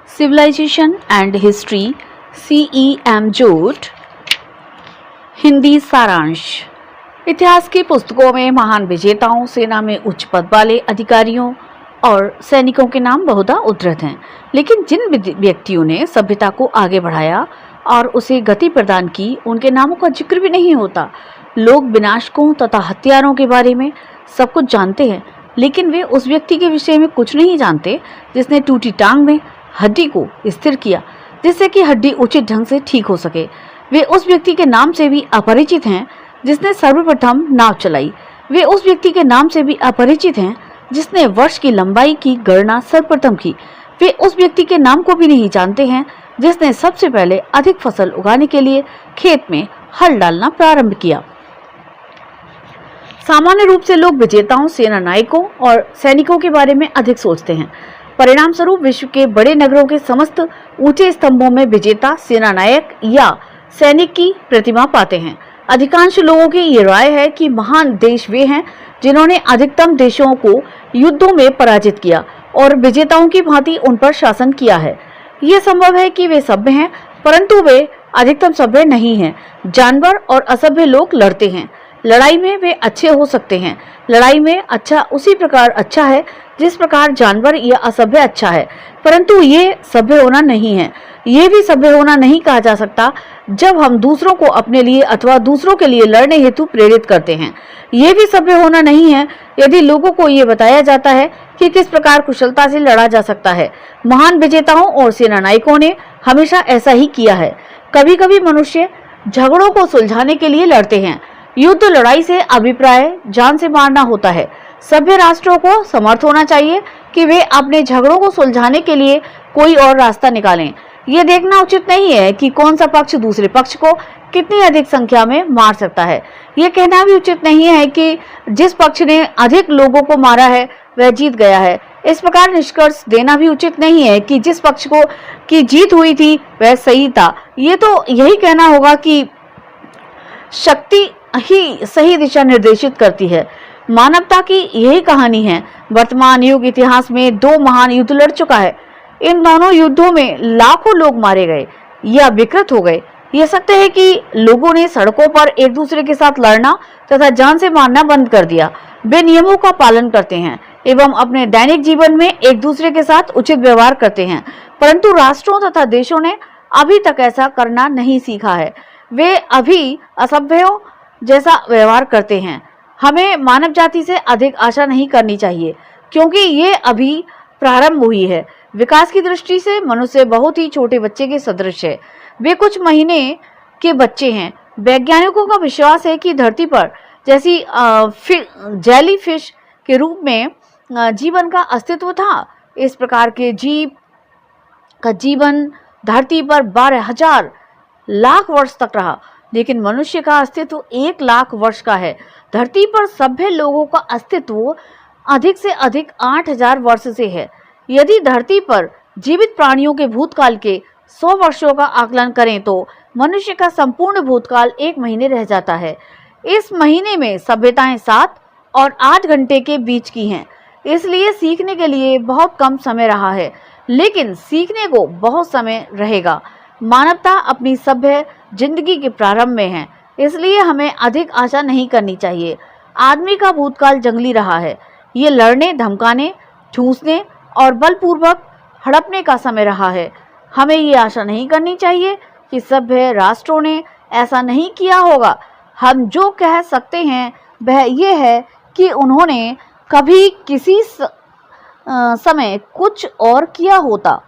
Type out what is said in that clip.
Civilisation and history CEM जोट हिंदी सारांश। इतिहास की पुस्तकों में महान विजेताओं, सेना में उच्च पद वाले अधिकारियों और सैनिकों के नाम बहुधा उद्धृत हैं, लेकिन जिन व्यक्तियों ने सभ्यता को आगे बढ़ाया और उसे गति प्रदान की, उनके नामों का जिक्र भी नहीं होता। लोग विनाशकों तथा हत्यारों के बारे में सब कुछ जानते हैं, लेकिन वे उस व्यक्ति के विषय में कुछ नहीं जानते जिसने टूटी टांग में हड्डी को स्थिर किया, जिससे कि हड्डी उचित ढंग से ठीक हो सके। वे उस व्यक्ति के नाम से भी अपरिचित हैं जिसने सर्वप्रथम नाव चलाई। वे उस व्यक्ति के नाम से भी अपरिचित हैं जिसने वर्ष की लंबाई की गणना सर्वप्रथम की। वे उस व्यक्ति के नाम को भी नहीं जानते हैं जिसने सबसे पहले अधिक फसल उगाने के लिए खेत में हल डालना प्रारंभ किया। सामान्य रूप से लोग विजेताओं, सेना नायकों और सैनिकों के बारे में अधिक सोचते हैं। परिणाम स्वरूप विश्व के बड़े नगरों के समस्त ऊंचे स्तंभों में विजेता, सेना नायक या सैनिक की प्रतिमा पाते हैं। अधिकांश लोगों की ये राय है कि महान देश वे हैं जिन्होंने अधिकतम देशों को युद्धों में पराजित किया और विजेताओं की भांति उन पर शासन किया है। यह संभव है कि वे सभ्य हैं, परंतु वे अधिकतम सभ्य नहीं हैं। जानवर और असभ्य लोग लड़ते हैं। लड़ाई में वे अच्छे हो सकते हैं। लड़ाई में अच्छा उसी प्रकार अच्छा है जिस प्रकार जानवर या असभ्य अच्छा है, परंतु ये सभ्य होना नहीं है। ये भी सभ्य होना नहीं कहा जा सकता जब हम दूसरों को अपने लिए अथवा दूसरों के लिए लड़ने हेतु प्रेरित करते हैं। ये भी सभ्य होना नहीं है यदि लोगों को ये बताया जाता है कि किस प्रकार कुशलता से लड़ा जा सकता है। महान विजेताओं और सेना नायकों ने हमेशा ऐसा ही किया है। कभी कभी मनुष्य झगड़ों को सुलझाने के लिए लड़ते हैं। युद्ध लड़ाई से अभिप्राय जान से मारना होता है। सभ्य राष्ट्रों को समर्थ होना चाहिए कि वे अपने झगड़ों को सुलझाने के लिए कोई और रास्ता निकालें। ये देखना उचित नहीं है कि कौन सा पक्ष दूसरे पक्ष को कितनी अधिक संख्या में मार सकता है। ये कहना भी उचित नहीं है कि जिस पक्ष ने अधिक लोगों को मारा है वह जीत गया है। इस प्रकार निष्कर्ष देना भी उचित नहीं है कि जिस पक्ष को की जीत हुई थी वह सही था। ये तो यही कहना होगा कि शक्ति ही सही दिशा निर्देशित करती है। मानवता की यही कहानी है। वर्तमान युग इतिहास में दो महान युद्ध लड़ चुका है। इन दोनों युद्धों में लाखों लोग मारे गए या विकृत हो गए। यह सत्य है कि लोगों ने सड़कों पर एक दूसरे के साथ लड़ना तथा जान से मारना बंद कर दिया। वे नियमों का पालन करते हैं एवं अपने दैनिक जीवन में एक दूसरे के साथ उचित व्यवहार करते हैं, परंतु राष्ट्रों तथा देशों ने अभी तक ऐसा करना नहीं सीखा है। वे अभी असभ्यों जैसा व्यवहार करते हैं। हमें मानव जाति से अधिक आशा नहीं करनी चाहिए, क्योंकि ये अभी प्रारंभ हुई है। विकास की दृष्टि से मनुष्य बहुत ही छोटे बच्चे के सदृश है। वे कुछ महीने के बच्चे हैं। वैज्ञानिकों का विश्वास है कि धरती पर जैसी जेली फिश के रूप में जीवन का अस्तित्व था, इस प्रकार के जीव का जीवन धरती पर 12,000 लाख वर्ष तक रहा, लेकिन मनुष्य का अस्तित्व 1 लाख वर्ष का है। धरती पर सभ्य लोगों का अस्तित्व अधिक से अधिक 8,000 वर्ष से है। यदि धरती पर जीवित प्राणियों के भूतकाल के 100 वर्षों का आकलन करें तो मनुष्य का संपूर्ण भूतकाल 1 महीने रह जाता है। इस महीने में सभ्यताएं 7 और 8 घंटे के बीच की हैं। इसलिए सीखने के लिए बहुत कम समय रहा है, लेकिन सीखने को बहुत समय रहेगा। मानवता अपनी सभ्य जिंदगी के प्रारंभ में है, इसलिए हमें अधिक आशा नहीं करनी चाहिए। आदमी का भूतकाल जंगली रहा है। ये लड़ने, धमकाने, ठूंसने और बलपूर्वक हड़पने का समय रहा है। हमें ये आशा नहीं करनी चाहिए कि सभ्य राष्ट्रों ने ऐसा नहीं किया होगा। हम जो कह सकते हैं वह ये है कि उन्होंने कभी किसी समय कुछ और किया होता।